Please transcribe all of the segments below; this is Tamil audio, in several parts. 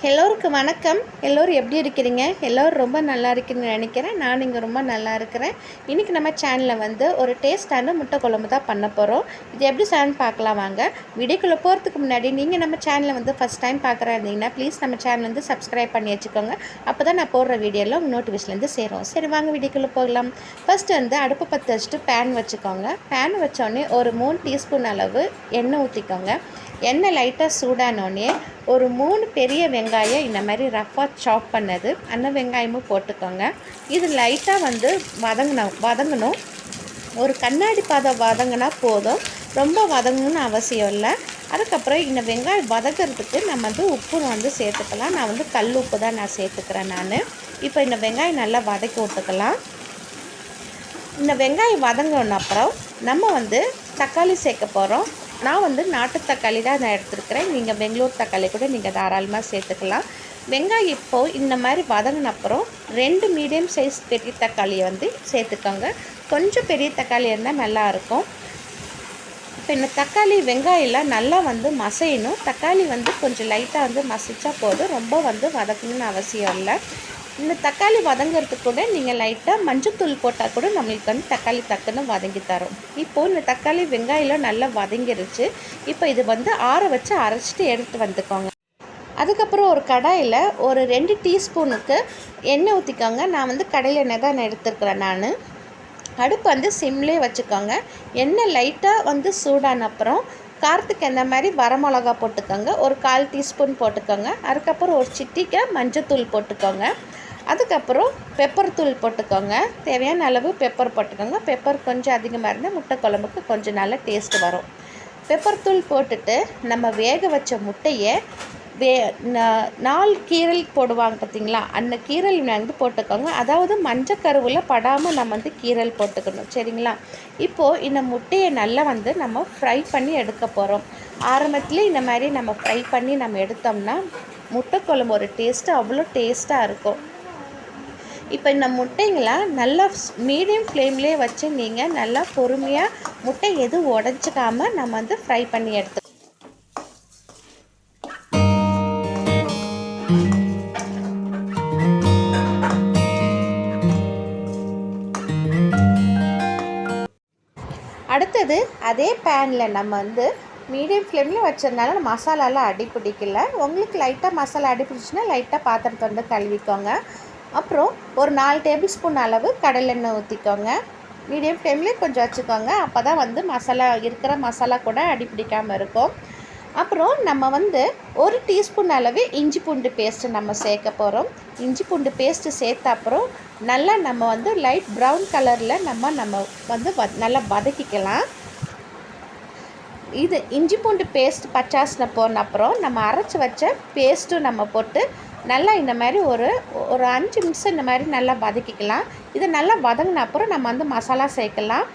எல்லோருக்கும் வணக்கம். எல்லோரும் எப்படி இருக்கிறீங்க? எல்லோரும் ரொம்ப நல்லா இருக்கீங்கன்னு நினைக்கிறேன். நான் இங்கே ரொம்ப நல்லா இருக்கிறேன். இன்றைக்கி நம்ம சேனலில் வந்து ஒரு டேஸ்டான முட்டை குழம்பு தான் பண்ண போகிறோம். இது எப்படி செய்யணும்னு பார்க்கலாம் வாங்க. வீடியோக்குள்ளே போகிறதுக்கு முன்னாடி நீங்கள் நம்ம சேனலை வந்து ஃபஸ்ட் டைம் பார்க்குறா இருந்தீங்கன்னா ப்ளீஸ் நம்ம சேனல் வந்து சப்ஸ்கிரைப் பண்ணி வச்சுக்கோங்க. அப்போ தான் நான் போடுற வீடியோவில் உங்கள் நோட்டிஃபிகேஷன்லேருந்து சேரும். சரி வாங்க வீடியோக்குள்ளே போகலாம். ஃபஸ்ட்டு வந்து அடுப்பு பற்ற வச்சுட்டு பேன் வச்சுக்கோங்க. பேன் வச்சோடனே ஒரு 3 டீஸ்பூன் அளவு எண்ணெய் ஊற்றிக்கோங்க. எண்ணெய் லைட்டாக சூடானோடனே ஒரு 3 பெரிய வெங்காயம் இந்த மாதிரி ரஃப்பாக சாப் பண்ணது அந்த வெங்காயமும் போட்டுக்கோங்க. இது லைட்டாக வந்து வதங்கணும். ஒரு கண்ணாடி பாதம் வதங்கினா போதும், ரொம்ப வதங்கணும்னு அவசியம் இல்லை. அதுக்கப்புறம் இந்த வெங்காயம் வதக்கிறதுக்கு நம்ம வந்து உப்பு வந்து சேர்த்துக்கலாம். நான் வந்து கல் உப்பு தான் நான் சேர்த்துக்கிறேன். இப்போ இந்த வெங்காயம் நல்லா வதக்கி விட்டுக்கலாம். இந்த வெங்காயம் வதங்கின அப்புறம் நம்ம வந்து தக்காளி சேர்க்க போகிறோம். நான் வந்து நாட்டு தக்காளி தான் நான் எடுத்துருக்கிறேன். நீங்கள் பெங்களூர் தக்காளி கூட நீங்கள் தாராளமாக சேர்த்துக்கலாம். வெங்காயம் இப்போது இந்த மாதிரி வதங்கின அப்புறம் 2 மீடியம் சைஸ் பெரிய தக்காளியை வந்து சேர்த்துக்கோங்க. கொஞ்சம் பெரிய தக்காளி இருந்தால் நல்லாயிருக்கும். இப்போ இந்த தக்காளி வெங்காயம்லாம் நல்லா வந்து மசையணும். தக்காளி வந்து கொஞ்சம் லைட்டாக வந்து மசிச்சா போதும், ரொம்ப வந்து வதக்கணும்னு அவசியம் இல்லை. இந்த தக்காளி வதங்கிறதுக்கு கூட நீங்கள் லைட்டாக மஞ்சத்தூள் போட்டால் கூட நம்மளுக்கு வந்து தக்காளி டக்குன்னு வதங்கி தரும். இப்போது இந்த தக்காளி வெங்காயம் நல்லா வதங்கிருச்சு. இப்போ இது வந்து ஆற வச்சு அரைச்சிட்டு எடுத்து வந்துக்கோங்க. அதுக்கப்புறம் ஒரு கடாயில் ஒரு 2 டீஸ்பூனுக்கு எண்ணெய் ஊற்றிக்கோங்க. நான் வந்து கடையில் எண்ணெய் தான் எடுத்துருக்கிறேன். அடுப்பு வந்து சிம்லேயே வச்சுக்கோங்க. எண்ணெய் லைட்டாக வந்து சூடான அப்புறம் காரத்துக்கு எந்த மாதிரி வரமிளகா போட்டுக்கோங்க. ஒரு 1/4 டீஸ்பூன் போட்டுக்கோங்க. அதுக்கப்புறம் ஒரு சிட்டிக்கை மஞ்சத்தூள் போட்டுக்கோங்க. அதுக்கப்புறம் பெப்பர் தூள் போட்டுக்கோங்க. தேவையான அளவு பெப்பர் போட்டுக்கோங்க. பெப்பர் கொஞ்சம் அதிகமாக இருந்தால் முட்டை குழம்புக்கு கொஞ்சம் நல்ல டேஸ்ட் வரும். பெப்பர் தூள் போட்டுட்டு நம்ம வேக வச்ச முட்டையை 4 கீரல் போடுவாங்க பார்த்திங்களா, அந்த கீரல் வந்து போட்டுக்கோங்க. அதாவது மஞ்சக்கருவில் படாமல் நம்ம வந்து கீரல் போட்டுக்கணும், சரிங்களா? இப்போது இந்த முட்டையை நல்லா வந்து நம்ம ஃப்ரை பண்ணி எடுக்க போகிறோம். ஆரம்பத்துலேயே இந்த மாதிரி நம்ம ஃப்ரை பண்ணி நம்ம எடுத்தோம்னா முட்டை குழம்பு ஒரு டேஸ்ட்டு அவ்வளோ டேஸ்ட்டாக இருக்கும். இப்போ இந்த முட்டைங்களை நல்லா மீடியம் ஃப்ளேம்லேயே வச்சு நீங்கள் நல்லா பொறுமையாக முட்டை எதுவும் உடச்சிக்காமல் நம்ம வந்து ஃப்ரை பண்ணி எடுத்து அடுத்தது அதே பேனில் நம்ம வந்து மீடியம் ஃப்ளேமில் வச்சதுனால மசாலாலாம் அடி பிடிக்கல. உங்களுக்கு லைட்டாக மசாலா அடி பிடிச்சின்னா லைட்டாக பாத்திரத்தை வந்து கழுவிக்கோங்க. அப்புறம் ஒரு 4 டேபிள் ஸ்பூன் அளவு கடலெண்ணெய் ஊற்றிக்கோங்க. மீடியம் ஃப்ளேம்லேயே கொஞ்சம் வச்சுக்கோங்க. அப்போ தான் வந்து மசாலா கூட அடி பிடிக்காமல் இருக்கும். அப்புறம் நம்ம வந்து 1 டீஸ்பூன் அளவு இஞ்சி பூண்டு பேஸ்ட்டு நம்ம சேர்க்க போகிறோம். இஞ்சி பூண்டு பேஸ்ட்டு சேர்த்த அப்புறம் நல்லா நம்ம வந்து லைட் ப்ரௌன் கலரில் நம்ம வந்து நல்லா வதக்கிக்கலாம். இது இஞ்சி பூண்டு பேஸ்ட் பச்சாசனை போன அப்புறம் நம்ம அரைச்சி வச்ச பேஸ்ட்டும் நம்ம போட்டு நல்லா இந்த மாதிரி ஒரு 5 நிமிஷம் இந்த மாதிரி நல்லா வதக்கிக்கலாம். இது நல்லா வதங்கின அப்புறம் நம்ம வந்து மசாலா சேர்க்கலாம்.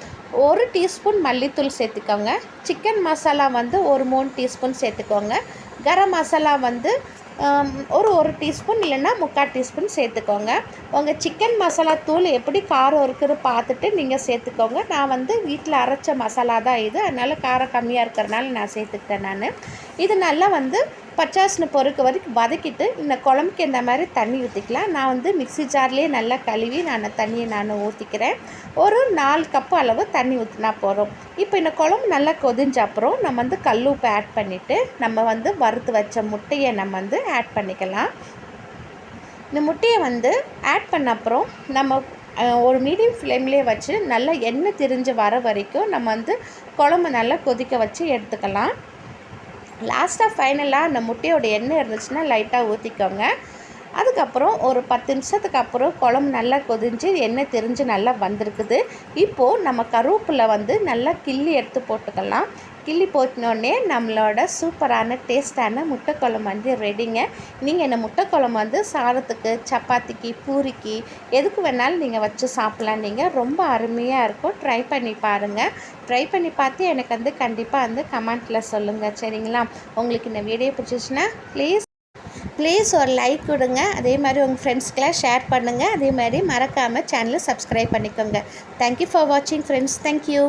1 டீஸ்பூன் மல்லித்தூள் சேர்த்துக்கோங்க. சிக்கன் மசாலா வந்து ஒரு 3 டீஸ்பூன் சேர்த்துக்கோங்க. கரம் மசாலா வந்து ஒரு டீஸ்பூன் இல்லைன்னா 3/4 டீஸ்பூன் சேர்த்துக்கோங்க. உங்கள் சிக்கன் மசாலா தூள் எப்படி காரம் இருக்குன்னு பார்த்துட்டு நீங்கள் சேர்த்துக்கோங்க. நான் வந்து வீட்டில் அரைச்ச மசாலா தான் இது, அதனால் காரம் கம்மியாக இருக்கிறனால நான் சேர்த்துக்கிட்டேன். இது நல்லா வந்து பச்சாசனை பொறுக்க வரைக்கும் வதக்கிட்டு இந்த குழம்புக்கு இந்த மாதிரி தண்ணி ஊற்றிக்கலாம். நான் வந்து மிக்ஸி ஜார்லேயே நல்லா கழுவி தண்ணியை ஊற்றிக்கிறேன். ஒரு 4 கப்பு அளவு தண்ணி ஊற்றினா போகிறோம். இப்போ இந்த குழம்பு நல்லா கொதிஞ்ச அப்புறம் நம்ம வந்து கல் உப்பு ஆட் பண்ணிவிட்டு நம்ம வந்து வறுத்து வச்ச முட்டையை நம்ம வந்து ஆட் பண்ணிக்கலாம். இந்த முட்டையை வந்து ஆட் பண்ண அப்புறம் நம்ம ஒரு மீடியம் ஃப்ளேம்லேயே வச்சு நல்லா எண்ணெய் திரிஞ்சு வர வரைக்கும் நம்ம வந்து குழம்பு நல்லா கொதிக்க வச்சு எடுத்துக்கலாம். லாஸ்ட்டாக ஃபைனலாக அந்த முட்டையோட எண்ணெய் இருந்துச்சுன்னா லைட்டாக ஊற்றிக்கோங்க. அதுக்கப்புறம் ஒரு 10 நிமிஷத்துக்கு அப்புறம் குழம்பு நல்லா கொதிஞ்சு எண்ணெய் திரிஞ்சு நல்லா வந்திருக்குது. இப்போது நம்ம கருவேப்பிலை வந்து நல்லா கிள்ளி எடுத்து போட்டுக்கலாம். கிள்ளி போட்டினோடனே நம்மளோட சூப்பரான டேஸ்டான முட்டை குழம்பு வந்து ரெடிங்க. நீங்கள் இந்த முட்டை குழம்பு வந்து சாதத்துக்கு, சப்பாத்திக்கு, பூரிக்கு எதுக்கு வேணாலும் நீங்கள் வச்சு சாப்பிட்லாம். நீங்கள் ரொம்ப அருமையாக இருக்கும். ட்ரை பண்ணி பாருங்கள். ட்ரை பண்ணி பார்த்து எனக்கு வந்து கண்டிப்பாக வந்து கமெண்ட்டில் சொல்லுங்கள், சரிங்களா? உங்களுக்கு இந்த வீடியோ பிடிச்சிச்சுன்னா ப்ளீஸ் ஒரு லைக் கொடுங்க. அதே மாதிரி உங்கள் ஃப்ரெண்ட்ஸ்க்கெலாம் ஷேர் பண்ணுங்கள். அதே மாதிரி மறக்காமல் சேனலை சப்ஸ்கிரைப் பண்ணிக்கோங்க. தேங்க்யூ ஃபார் வாட்சிங் ஃப்ரெண்ட்ஸ். தேங்க்யூ.